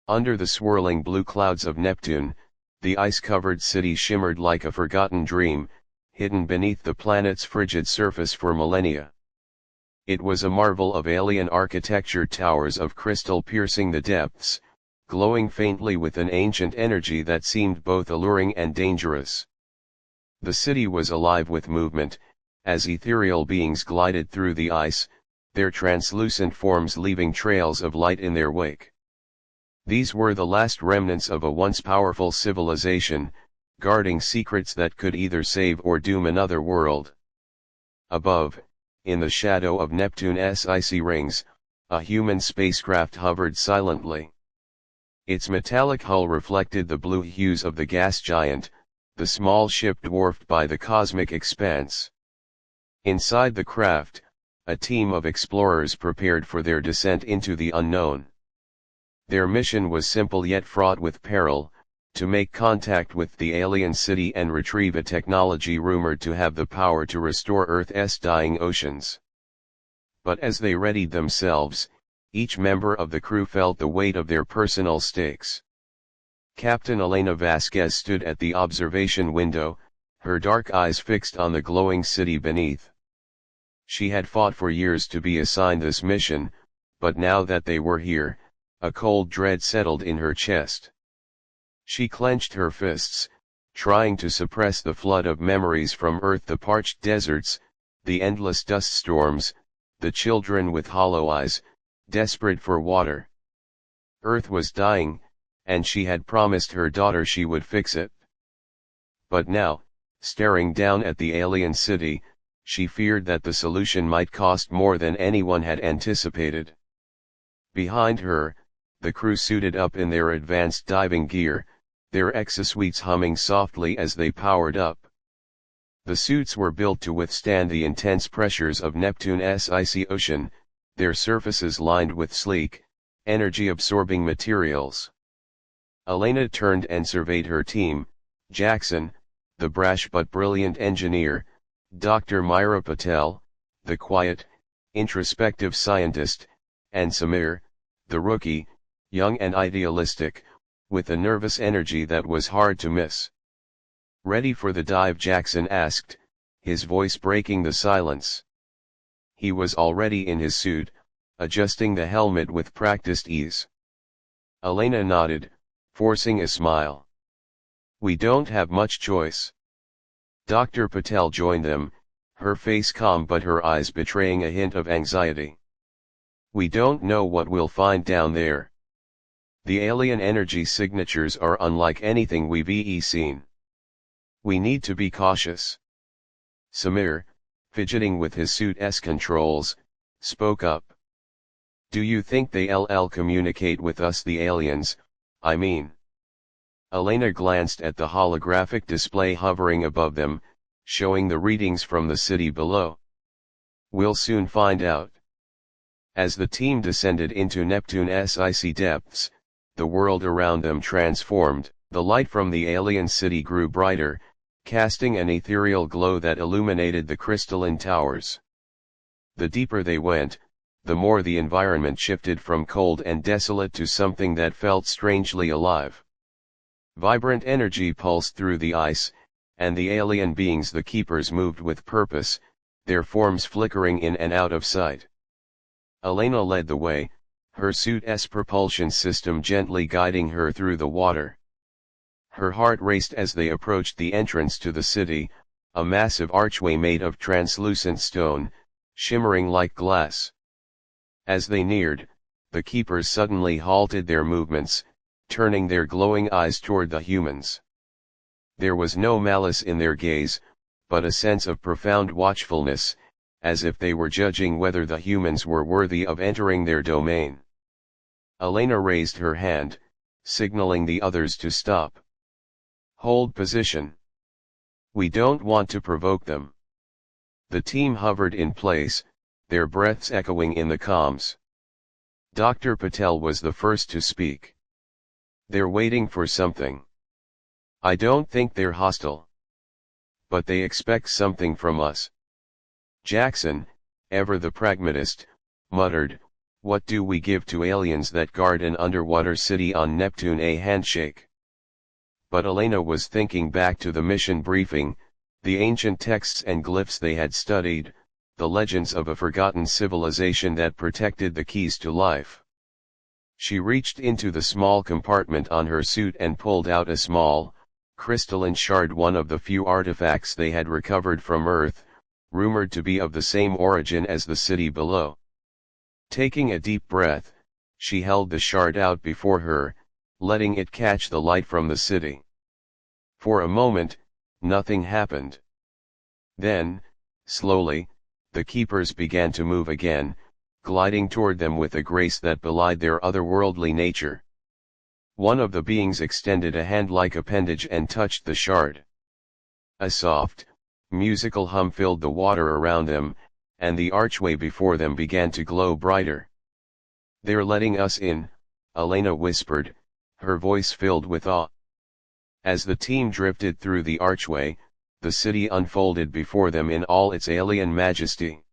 Under the swirling blue clouds of Neptune, the ice-covered city shimmered like a forgotten dream, hidden beneath the planet's frigid surface for millennia. It was a marvel of alien architecture, towers of crystal piercing the depths, glowing faintly with an ancient energy that seemed both alluring and dangerous. The city was alive with movement, as ethereal beings glided through the ice, their translucent forms leaving trails of light in their wake. These were the last remnants of a once powerful civilization, guarding secrets that could either save or doom another world. Above, in the shadow of Neptune's icy rings, a human spacecraft hovered silently. Its metallic hull reflected the blue hues of the gas giant, the small ship dwarfed by the cosmic expanse. Inside the craft, a team of explorers prepared for their descent into the unknown. Their mission was simple yet fraught with peril: to make contact with the alien city and retrieve a technology rumored to have the power to restore Earth's dying oceans. But as they readied themselves, each member of the crew felt the weight of their personal stakes. Captain Elena Vasquez stood at the observation window, her dark eyes fixed on the glowing city beneath. She had fought for years to be assigned this mission, but now that they were here, a cold dread settled in her chest. She clenched her fists, trying to suppress the flood of memories from Earth: the parched deserts, the endless dust storms, the children with hollow eyes, desperate for water. Earth was dying, and she had promised her daughter she would fix it. But now, staring down at the alien city, she feared that the solution might cost more than anyone had anticipated. Behind her, the crew suited up in their advanced diving gear, their exosuites humming softly as they powered up. The suits were built to withstand the intense pressures of Neptune's icy ocean, their surfaces lined with sleek, energy-absorbing materials. Elena turned and surveyed her team: Jackson, the brash but brilliant engineer; Dr. Myra Patel, the quiet, introspective scientist; and Samir, the rookie, young and idealistic, with a nervous energy that was hard to miss. "Ready for the dive?" Jackson asked, his voice breaking the silence. He was already in his suit, adjusting the helmet with practiced ease. Elena nodded, forcing a smile. "We don't have much choice." Dr. Patel joined them, her face calm but her eyes betraying a hint of anxiety. "We don't know what we'll find down there. The alien energy signatures are unlike anything we've seen. We need to be cautious." Samir, fidgeting with his suit's controls, spoke up. "Do you think they'll communicate with us, the aliens, I mean?" Elena glanced at the holographic display hovering above them, showing the readings from the city below. "We'll soon find out." As the team descended into Neptune's icy depths, the world around them transformed. The light from the alien city grew brighter, casting an ethereal glow that illuminated the crystalline towers. The deeper they went, the more the environment shifted from cold and desolate to something that felt strangely alive. Vibrant energy pulsed through the ice, and the alien beings, the keepers, moved with purpose, their forms flickering in and out of sight. Elena led the way, her suit's propulsion system gently guiding her through the water. Her heart raced as they approached the entrance to the city, a massive archway made of translucent stone, shimmering like glass. As they neared, the keepers suddenly halted their movements, turning their glowing eyes toward the humans. There was no malice in their gaze, but a sense of profound watchfulness, as if they were judging whether the humans were worthy of entering their domain. Elena raised her hand, signaling the others to stop. "Hold position. We don't want to provoke them." The team hovered in place, their breaths echoing in the comms. Dr. Patel was the first to speak. "They're waiting for something. I don't think they're hostile. But they expect something from us." Jackson, ever the pragmatist, muttered, What do we give to aliens that guard an underwater city on Neptune? A handshake. But Elena was thinking back to the mission briefing, the ancient texts and glyphs they had studied, the legends of a forgotten civilization that protected the keys to life. She reached into the small compartment on her suit and pulled out a small, crystalline shard, one of the few artifacts they had recovered from Earth, rumored to be of the same origin as the city below. Taking a deep breath, she held the shard out before her, letting it catch the light from the city. For a moment, nothing happened. Then, slowly, the keepers began to move again, gliding toward them with a grace that belied their otherworldly nature. One of the beings extended a hand-like appendage and touched the shard. A soft, musical hum filled the water around them, and the archway before them began to glow brighter. "They're letting us in," Elena whispered, her voice filled with awe. As the team drifted through the archway, the city unfolded before them in all its alien majesty.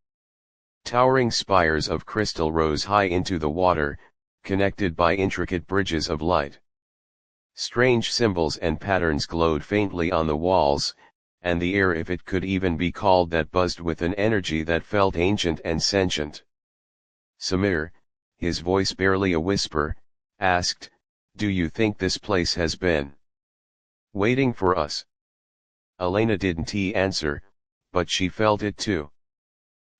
Towering spires of crystal rose high into the water, connected by intricate bridges of light. Strange symbols and patterns glowed faintly on the walls, and the air, if it could even be called that, buzzed with an energy that felt ancient and sentient. Samir, his voice barely a whisper, asked, "Do you think this place has been waiting for us?" Elena didn't answer, but she felt it too.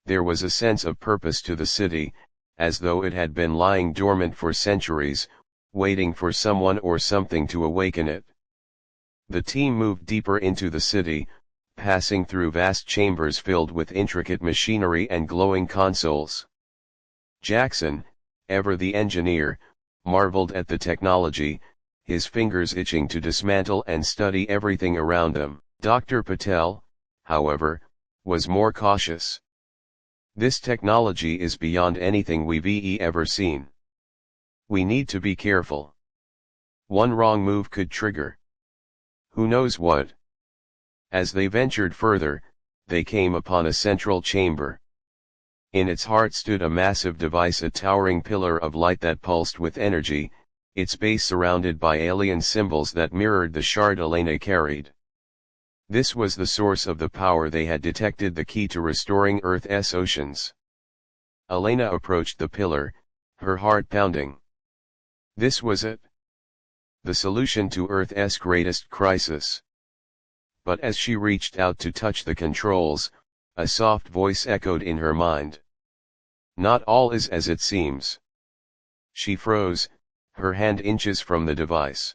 There was a sense of purpose to the city, as though it had been lying dormant for centuries, waiting for someone or something to awaken it. The team moved deeper into the city, passing through vast chambers filled with intricate machinery and glowing consoles. Jackson, ever the engineer, marveled at the technology, his fingers itching to dismantle and study everything around them. Dr. Patel, however, was more cautious. "This technology is beyond anything we've ever seen. We need to be careful. One wrong move could trigger who knows what." As they ventured further, they came upon a central chamber. In its heart stood a massive device, a towering pillar of light that pulsed with energy, its base surrounded by alien symbols that mirrored the shard Elena carried. This was the source of the power they had detected, the key to restoring Earth's oceans. Elena approached the pillar, her heart pounding. This was it. The solution to Earth's greatest crisis. But as she reached out to touch the controls, a soft voice echoed in her mind. "Not all is as it seems." She froze, her hand inches from the device.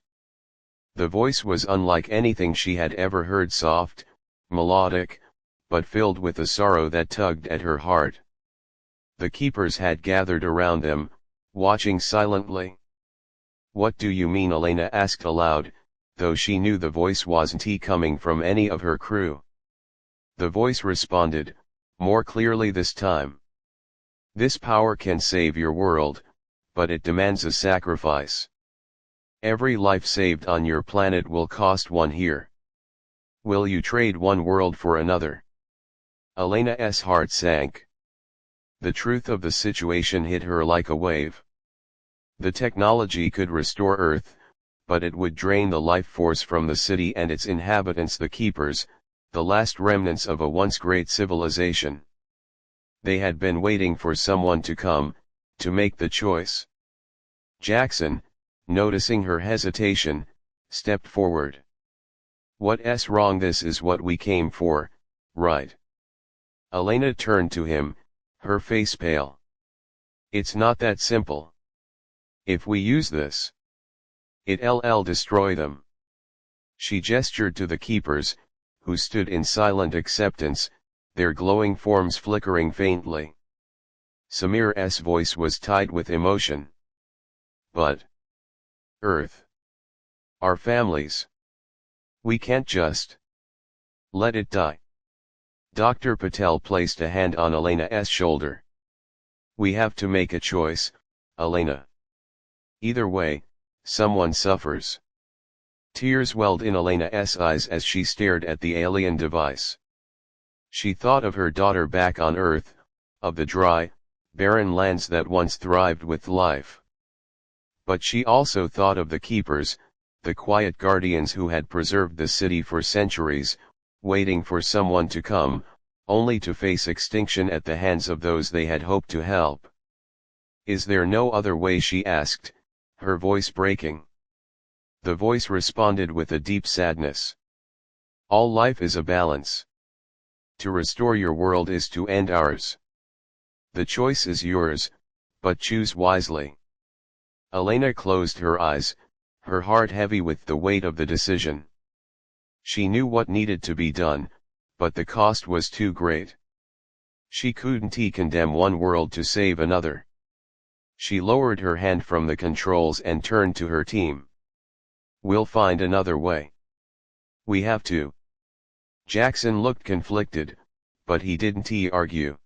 The voice was unlike anything she had ever heard, soft, melodic, but filled with a sorrow that tugged at her heart. The keepers had gathered around them, watching silently. "What do you mean?" Elena asked aloud, though she knew the voice wasn't coming from any of her crew. The voice responded, more clearly this time. "This power can save your world, but it demands a sacrifice. Every life saved on your planet will cost one here. Will you trade one world for another?" Elena's heart sank. The truth of the situation hit her like a wave. The technology could restore Earth, but it would drain the life force from the city and its inhabitants, the keepers, the last remnants of a once great civilization. They had been waiting for someone to come, to make the choice. Jackson, noticing her hesitation, stepped forward. "What's wrong? This is what we came for, right?" Elena turned to him, her face pale. "It's not that simple. If we use this, it'll destroy them." She gestured to the keepers, who stood in silent acceptance, their glowing forms flickering faintly. Samir's voice was tied with emotion. "But Earth, our families. We can't just let it die." Dr. Patel placed a hand on Elena's shoulder. "We have to make a choice, Elena. Either way, someone suffers." Tears welled in Elena's eyes as she stared at the alien device. She thought of her daughter back on Earth, of the dry, barren lands that once thrived with life. But she also thought of the keepers, the quiet guardians who had preserved the city for centuries, waiting for someone to come, only to face extinction at the hands of those they had hoped to help. "Is there no other way?" she asked, her voice breaking. The voice responded with a deep sadness. "All life is a balance. To restore your world is to end ours. The choice is yours, but choose wisely." Elena closed her eyes, her heart heavy with the weight of the decision. She knew what needed to be done, but the cost was too great. She couldn't condemn one world to save another. She lowered her hand from the controls and turned to her team. "We'll find another way. We have to." Jackson looked conflicted, but he didn't argue.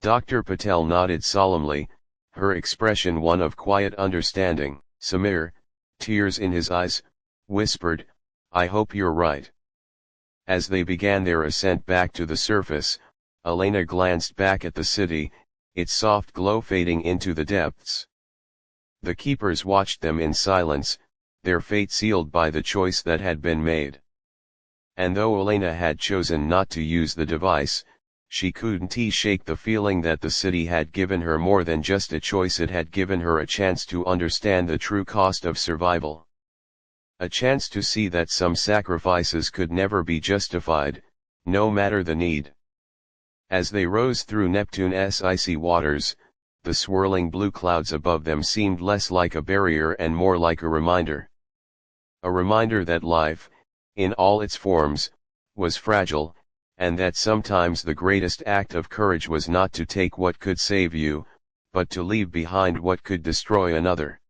Dr. Patel nodded solemnly, her expression one of quiet understanding. Samir, tears in his eyes, whispered, "I hope you're right." As they began their ascent back to the surface, Elena glanced back at the city, its soft glow fading into the depths. The keepers watched them in silence, their fate sealed by the choice that had been made. And though Elena had chosen not to use the device, she couldn't shake the feeling that the city had given her more than just a choice. It had given her a chance to understand the true cost of survival. A chance to see that some sacrifices could never be justified, no matter the need. As they rose through Neptune's icy waters, the swirling blue clouds above them seemed less like a barrier and more like a reminder. A reminder that life, in all its forms, was fragile, and that sometimes the greatest act of courage was not to take what could save you, but to leave behind what could destroy another.